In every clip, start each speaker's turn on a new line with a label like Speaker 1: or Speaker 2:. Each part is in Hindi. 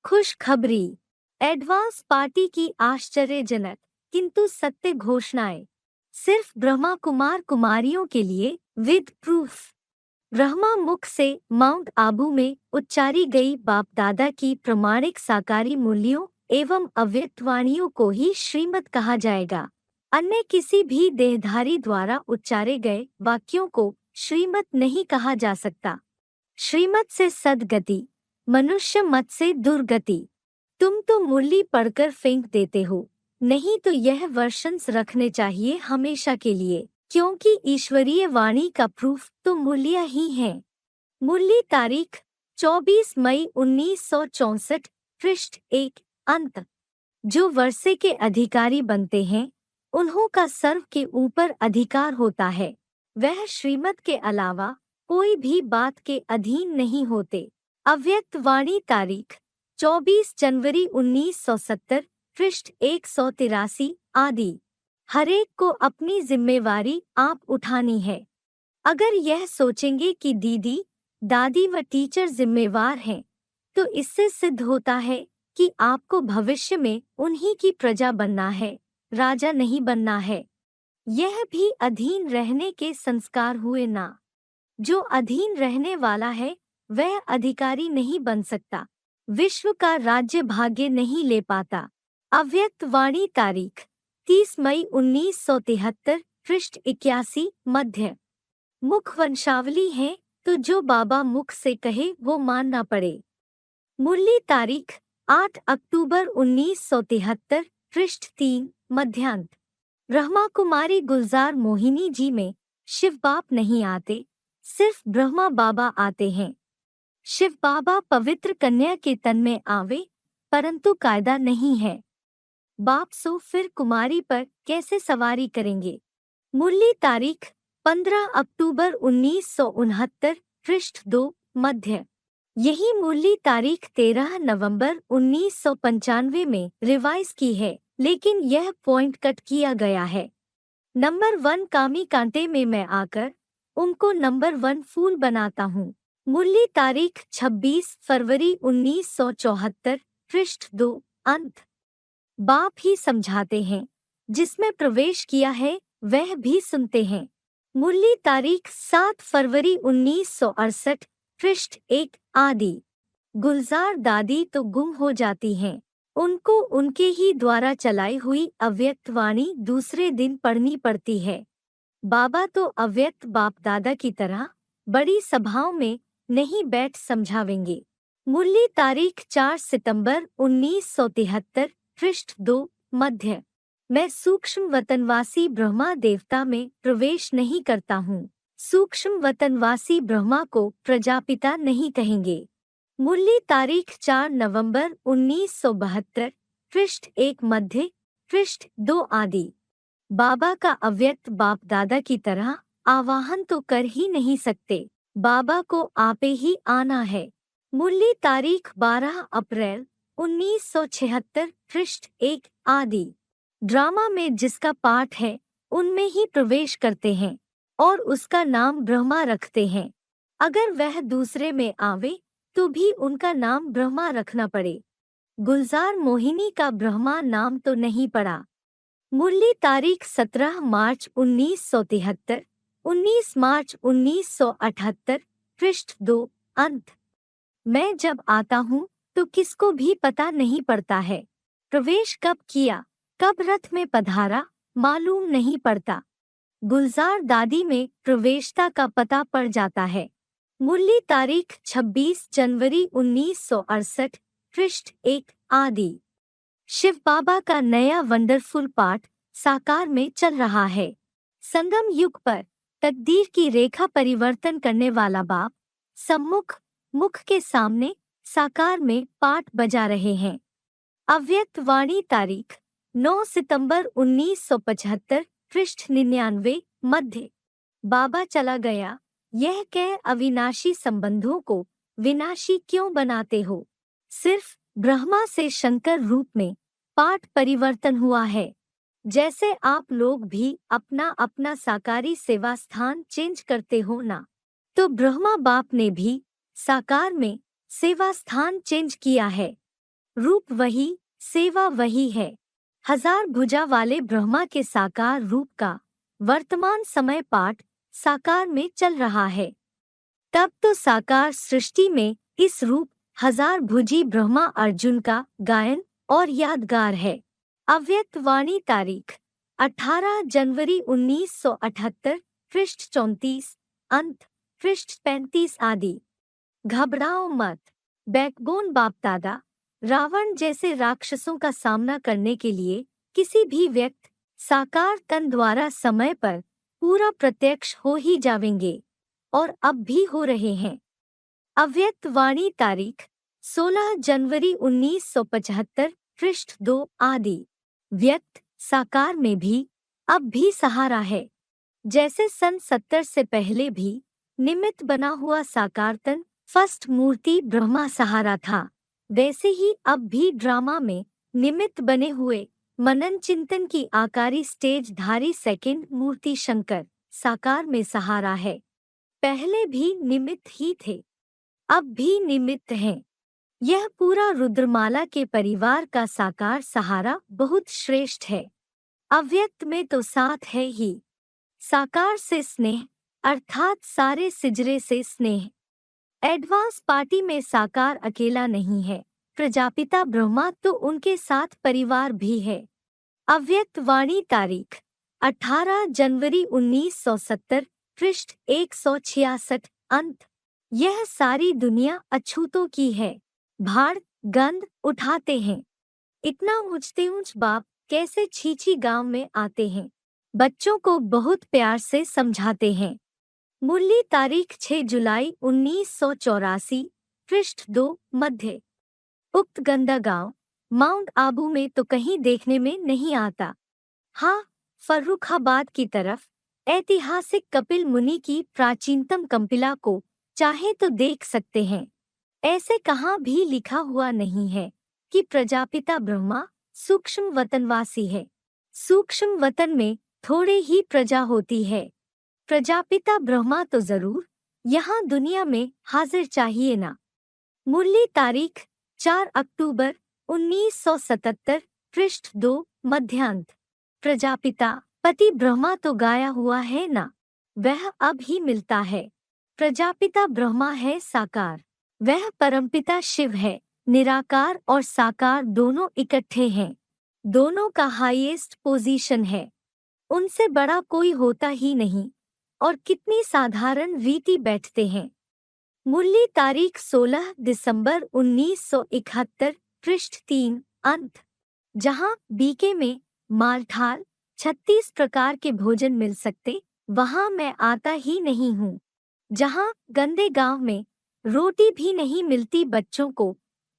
Speaker 1: खुशखबरी। एडवांस पार्टी की आश्चर्यजनक किंतु सत्य घोषणाएं। सिर्फ ब्रह्मा कुमार कुमारियों के लिए विद प्रूफ। ब्रह्मा मुख से माउंट आबू में उच्चारी गई बाप दादा की प्रमाणिक साकारी मूल्यों एवं अव्यक्त वाणियों को ही श्रीमत कहा जाएगा। अन्य किसी भी देहधारी द्वारा उच्चारे गए वाक्यों को श्रीमत नहीं कहा जा सकता। श्रीमत से सद्गति, मनुष्य मत से दुर्गति। तुम तो मुरली पढ़कर फेंक देते हो, नहीं तो यह वर्षन्स रखने चाहिए हमेशा के लिए, क्योंकि ईश्वरीय वाणी का प्रूफ तो मुरलियां ही हैं। मुरली तारीख 24 मई 1964, पृष्ठ 1 अंत। जो वर्षे के अधिकारी बनते हैं उन्हों का सर्व के ऊपर अधिकार होता है। वह श्रीमत के अलावा कोई भी बात के अधीन नहीं होते। अव्यक्त वाणी तारीख 24 जनवरी 1970, पृष्ठ 183 आदि। हरेक को अपनी जिम्मेवारी आप उठानी है। अगर यह सोचेंगे कि दीदी, दादी व टीचर जिम्मेवार हैं, तो इससे सिद्ध होता है कि आपको भविष्य में उन्हीं की प्रजा बनना है, राजा नहीं बनना है। यह भी अधीन रहने के संस्कार हुए ना। जो अधीन रहने वाला है वह अधिकारी नहीं बन सकता, विश्व का राज्य भाग्य नहीं ले पाता। अव्यक्त वाणी तारीख 30 मई 1973, पृष्ठ 81 मध्य। मुख वंशावली है तो जो बाबा मुख से कहे वो मानना पड़े। मुरली तारीख 8 अक्टूबर 1973, पृष्ठ 3 मध्यांत। ब्रह्मा कुमारी गुलजार मोहिनी जी में शिव बाप नहीं आते, सिर्फ ब्रह्मा बाबा आते हैं। शिव बाबा पवित्र कन्या के तन में आवे, परंतु कायदा नहीं है। बाप सो फिर कुमारी पर कैसे सवारी करेंगे। मुरली तारीख 15 अक्टूबर 1969, पृष्ठ 2 मध्य। यही मुरली तारीख 13 नवंबर 1995 में रिवाइज की है, लेकिन यह पॉइंट कट किया गया है। नंबर 1 कामी कांटे में मैं आकर उनको नंबर 1 फूल बनाता हूँ। मुरली तारीख 26 फरवरी 1974, पृष्ठ 2 अंत। बाप ही समझाते हैं, जिसमें प्रवेश किया है वह भी सुनते हैं। मुरली तारीख 7 फरवरी 1968, पृष्ठ 1 आदि। गुलजार दादी तो गुम हो जाती हैं, उनको उनके ही द्वारा चलाई हुई अव्यक्त वाणी दूसरे दिन पढ़नी पड़ती है। बाबा तो अव्यक्त बाप दादा की तरह बड़ी सभाओं में नहीं बैठ समझावेंगे। मुरली तारीख 4 सितंबर 1973, पृष्ठ 2 मध्य। मैं सूक्ष्म वतनवासी ब्रह्मा देवता में प्रवेश नहीं करता हूँ। सूक्ष्म वतनवासी ब्रह्मा को प्रजापिता नहीं कहेंगे। मुरली तारीख 4 नवंबर 1972, पृष्ठ 1 मध्य, पृष्ठ 2 आदि। बाबा का अव्यक्त बाप दादा की तरह आवाहन तो कर ही नहीं सकते, बाबा को आपे ही आना है। मुरली तारीख 12 अप्रैल 1976, पृष्ठ 1 आदि। ड्रामा में जिसका पाठ है उनमें ही प्रवेश करते हैं और उसका नाम ब्रह्मा रखते हैं। अगर वह दूसरे में आवे तो भी उनका नाम ब्रह्मा रखना पड़े। गुलजार मोहिनी का ब्रह्मा नाम तो नहीं पड़ा। मुरली तारीख 17 मार्च 1973, 19 मार्च 1978, पृष्ठ 2 अंत। मैं जब आता हूँ तो किसको भी पता नहीं पड़ता है। प्रवेश कब किया, कब रथ में पधारा, मालूम नहीं पड़ता। गुलजार दादी में प्रवेशता का पता पड़ जाता है। मुरली तारीख 26 जनवरी 1968, पृष्ठ 1 आदि। शिव बाबा का नया वंडरफुल पाठ साकार में चल रहा है। संगम युग पर तकदीर की रेखा परिवर्तन करने वाला बाप सम्मुख मुख के सामने साकार में पाठ बजा रहे हैं। अव्यक्त वाणी तारीख 9 सितंबर 1975, पृष्ठ 99 मध्य। बाबा चला गया, यह कह अविनाशी संबंधों को विनाशी क्यों बनाते हो। सिर्फ ब्रह्मा से शंकर रूप में पाठ परिवर्तन हुआ है। जैसे आप लोग भी अपना अपना साकारी सेवा स्थान चेंज करते हो ना, तो ब्रह्मा बाप ने भी साकार में सेवा स्थान चेंज किया है। रूप वही, सेवा वही है। हजार भुजा वाले ब्रह्मा के साकार रूप का वर्तमान समय पाठ साकार में चल रहा है। तब तो साकार सृष्टि में इस रूप हजार भुजी ब्रह्मा अर्जुन का गायन और यादगार है। अव्यक्त वाणी तारीख 18 जनवरी 1978, पृष्ठ 34, अंत पृष्ठ 35 आदि। घबराओ मत। बैकबोन बापदादा रावण जैसे राक्षसों का सामना करने के लिए किसी भी व्यक्ति साकार तन द्वारा समय पर पूरा प्रत्यक्ष हो ही जावेंगे और अब भी हो रहे हैं। अव्यक्त वाणी तारीख 16 जनवरी 1975, पृष्ठ 2 आदि। व्यक्त साकार में भी अब भी सहारा है। जैसे सन 70 से पहले भी निमित्त बना हुआ साकार तन फर्स्ट मूर्ति ब्रह्मा सहारा था, वैसे ही अब भी ड्रामा में निमित्त बने हुए मनन चिंतन की आकारी स्टेज धारी सेकंड मूर्ति शंकर साकार में सहारा है। पहले भी निमित्त ही थे, अब भी निमित्त हैं। यह पूरा रुद्रमाला के परिवार का साकार सहारा बहुत श्रेष्ठ है। अव्यक्त में तो साथ है ही। साकार से स्नेह अर्थात सारे सिजरे से स्नेह। एडवांस पार्टी में साकार अकेला नहीं है, प्रजापिता ब्रह्मा तो उनके साथ परिवार भी है। अव्यक्त वाणी तारीख 18 जनवरी 1970, पृष्ठ 166, अंत। यह सारी दुनिया अछूतों की है। भाड़ गंध उठाते हैं। इतना ऊंचते ऊंच बाप कैसे छीछी गांव में आते हैं। बच्चों को बहुत प्यार से समझाते हैं। मुरली तारीख 6 जुलाई 1984, पृष्ठ 2 मध्य। उक्त गंदा गांव माउंट आबू में तो कहीं देखने में नहीं आता। हाँ, फर्रुखाबाद की तरफ ऐतिहासिक कपिल मुनि की प्राचीनतम कंपिला को चाहे तो देख सकते हैं। ऐसे कहाँ भी लिखा हुआ नहीं है कि प्रजापिता ब्रह्मा सूक्ष्म वतनवासी है। सूक्ष्म वतन में थोड़े ही प्रजा होती है। प्रजापिता ब्रह्मा तो जरूर यहाँ दुनिया में हाजिर चाहिए ना। मुरली तारीख 4 अक्टूबर 1977, पृष्ठ 2 मध्यांत। प्रजापिता पति ब्रह्मा तो गाया हुआ है ना, वह अब ही मिलता है। प्रजापिता ब्रह्मा है साकार, वह परमपिता शिव है। निराकार और साकार दोनों इकट्ठे हैं। दोनों का हाईएस्ट पोजीशन है। उनसे बड़ा कोई होता ही नहीं। और कितनी साधारण रीति बैठते हैं। मुरली तारीख 16 दिसंबर 1971, पृष्ठ 3, अंत। जहाँ बीके में मालठाल 36 प्रकार के भोजन मिल सकते, वहाँ मैं आता ही नहीं हूँ। जहाँ गंदे गांव में रोटी भी नहीं मिलती बच्चों को,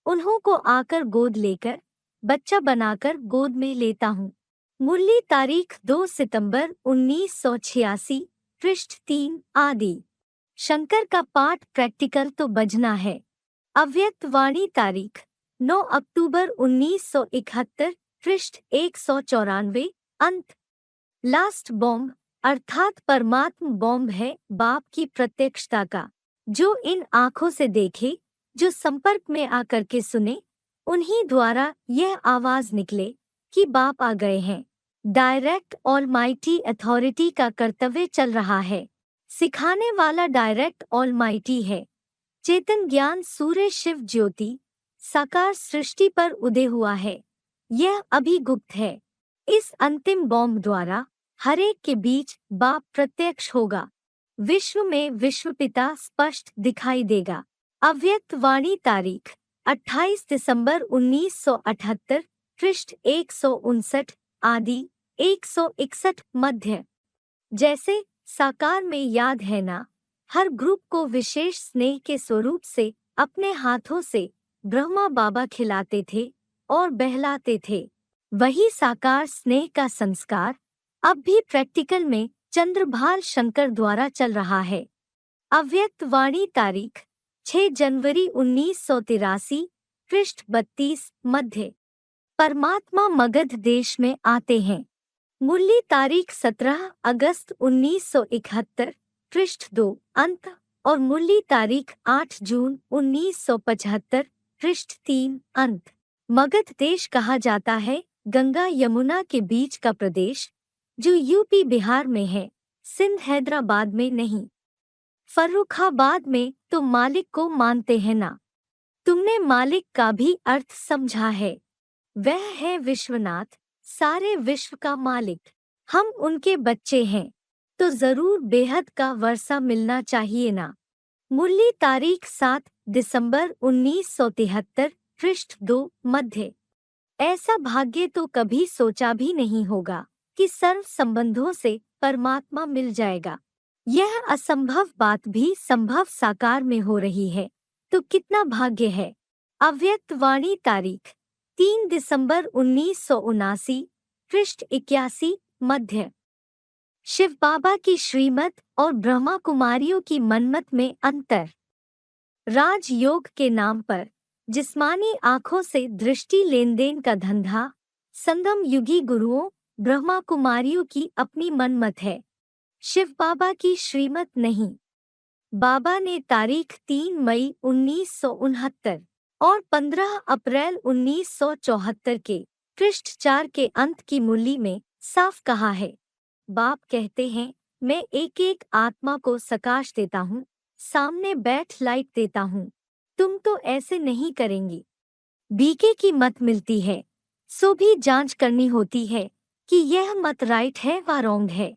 Speaker 1: उन्हों को आकर गोद लेकर बच्चा बनाकर गोद में लेता हूँ। मुरली तारीख 2 सितंबर 1986, पृष्ठ 3 आदि। शंकर का पाठ प्रैक्टिकल तो बजना है। अव्यक्त वाणी तारीख 9 अक्टूबर 1971, पृष्ठ 194, अंत। लास्ट बॉम्ब अर्थात परमात्म बॉम्ब है बाप की प्रत्यक्षता का। जो इन आँखों से देखे, जो संपर्क में आकर के सुने, उन्हीं द्वारा यह आवाज निकले कि बाप आ गए हैं। डायरेक्ट ऑलमाइटी अथॉरिटी का कर्तव्य चल रहा है। सिखाने वाला डायरेक्ट ऑलमाइटी है। चेतन ज्ञान सूर्य शिव ज्योति साकार सृष्टि पर उदय हुआ है। यह अभी गुप्त है। इस अंतिम बॉम्ब द्वारा हरेक के बीच बाप प्रत्यक्ष होगा। विश्व में विश्वपिता स्पष्ट दिखाई देगा। अव्यक्त वाणी तारीख 28 दिसंबर 1978, पृष्ठ 159 आदि 161 मध्य। जैसे साकार में याद है ना, हर ग्रुप को विशेष स्नेह के स्वरूप से अपने हाथों से ब्रह्मा बाबा खिलाते थे और बहलाते थे। वही साकार स्नेह का संस्कार अब भी प्रैक्टिकल में चंद्रभाल शंकर द्वारा चल रहा है। अव्यक्त वाणी तारीख 6 जनवरी 1983, पृष्ठ 32 मध्य। परमात्मा मगध देश में आते हैं। मुरली तारीख 17 अगस्त 1971, पृष्ठ 2 अंत। और मुरली तारीख 8 जून 1975, पृष्ठ 3 अंत। मगध देश कहा जाता है गंगा यमुना के बीच का प्रदेश, जो यूपी बिहार में है, सिंध हैदराबाद में नहीं। फर्रुखाबाद में तो मालिक को मानते हैं ना। तुमने मालिक का भी अर्थ समझा है। वह है विश्वनाथ, सारे विश्व का मालिक। हम उनके बच्चे हैं, तो जरूर बेहद का वर्षा मिलना चाहिए ना। मुरली तारीख 7 दिसंबर 1973, पृष्ठ 2 मध्य। ऐसा भाग्य तो कभी सोचा भी नहीं होगा कि सर्व संबंधों से परमात्मा मिल जाएगा। यह असंभव बात भी संभव साकार में हो रही है, तो कितना भाग्य है। अव्यक्त वाणी तारीख 3 दिसंबर 1979, पृष्ठ 81 मध्य। शिव बाबा की श्रीमत और ब्रह्मा कुमारियों की मनमत में अंतर। राजयोग के नाम पर जिस्मानी आंखों से दृष्टि लेनदेन का धंधा संगम युगी गुरुओं ब्रह्मा कुमारियों की अपनी मनमत है, शिव बाबा की श्रीमत नहीं। बाबा ने तारीख 3 मई 1969 और 15 अप्रैल 1974 के पृष्ठ 4 के अंत की मुरली में साफ कहा है। बाप कहते हैं, मैं एक एक आत्मा को सकाश देता हूँ, सामने बैठ लाइट देता हूँ। तुम तो ऐसे नहीं करेंगी। बीके की मत मिलती है, सो भी जांच करनी होती है कि यह मत राइट है व रॉन्ग है।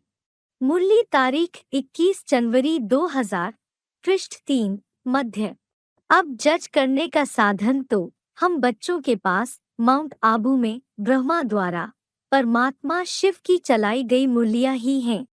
Speaker 1: मुरली तारीख 21 जनवरी 2000, पृष्ठ 3 मध्य। अब जज करने का साधन तो हम बच्चों के पास माउंट आबू में ब्रह्मा द्वारा परमात्मा शिव की चलाई गई मुरलियां ही हैं,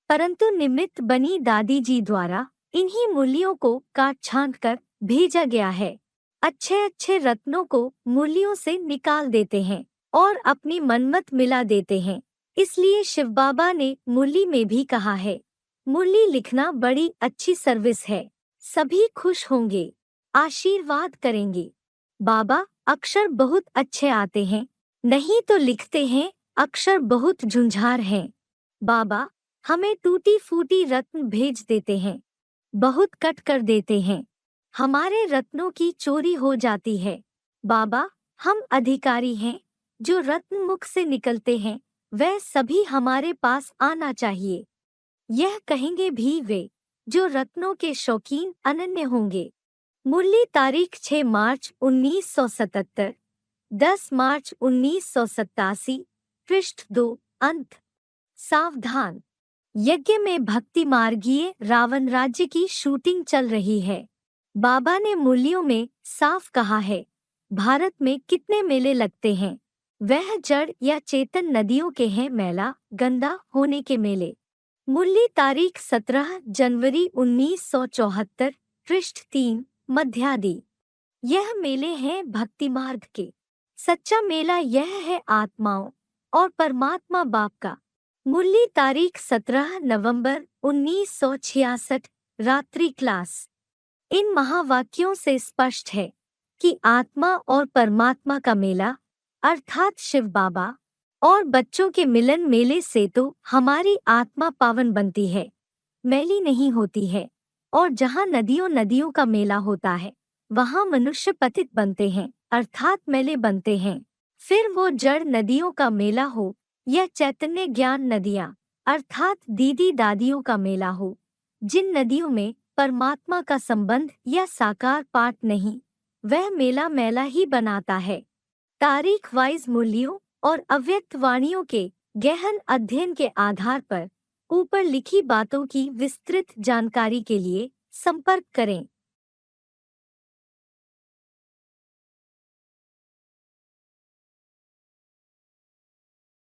Speaker 1: परंतु निमित्त बनी दादी जी द्वारा इन्हीं मुरलियों को काट छांट कर भेजा गया है। अच्छे अच्छे रत्नों को मुरलियों से निकाल देते हैं और अपनी मनमत मिला देते हैं। इसलिए शिव बाबा ने मुरली में भी कहा है, मुरली लिखना बड़ी अच्छी सर्विस है, सभी खुश होंगे, आशीर्वाद करेंगे। बाबा अक्षर बहुत अच्छे आते हैं, नहीं तो लिखते हैं अक्षर बहुत झुंझार हैं। बाबा हमें टूटी फूटी रत्न भेज देते हैं, बहुत कट कर देते हैं, हमारे रत्नों की चोरी हो जाती है। बाबा हम अधिकारी हैं, जो रत्न मुख से निकलते हैं वह सभी हमारे पास आना चाहिए। यह कहेंगे भी वे जो रत्नों के शौकीन अनन्य होंगे। मुरली तारीख 6 मार्च 1977, 10 मार्च 1987, पृष्ठ 2 अंत। सावधान, यज्ञ में भक्ति मार्गीय रावण राज्य की शूटिंग चल रही है। बाबा ने मुरलियों में साफ कहा है, भारत में कितने मेले लगते हैं, वह जड़ या चेतन नदियों के हैं मैला गंदा होने के मेले। मुरली तारीख 17 जनवरी 1974, पृष्ठ 3 मध्यादि। यह मेले हैं भक्ति मार्ग के। सच्चा मेला यह है आत्माओं और परमात्मा बाप का। मुरली तारीख 17 नवंबर 1966, रात्रि क्लास। इन महावाक्यों से स्पष्ट है कि आत्मा और परमात्मा का मेला अर्थात शिव बाबा और बच्चों के मिलन मेले से तो हमारी आत्मा पावन बनती है, मैली नहीं होती है। और जहाँ नदियों नदियों का मेला होता है वहाँ मनुष्य पतित बनते हैं अर्थात मैले बनते हैं। फिर वो जड़ नदियों का मेला हो या चैतन्य ज्ञान नदियाँ अर्थात दीदी दादियों का मेला हो, जिन नदियों में परमात्मा का संबंध या साकार पाठ नहीं, वह मेला मैला ही बनाता है। तारीख वाइज मूल्यों और अव्यक्त वाणियों के गहन अध्ययन के आधार पर ऊपर लिखी बातों की विस्तृत जानकारी के लिए संपर्क करें।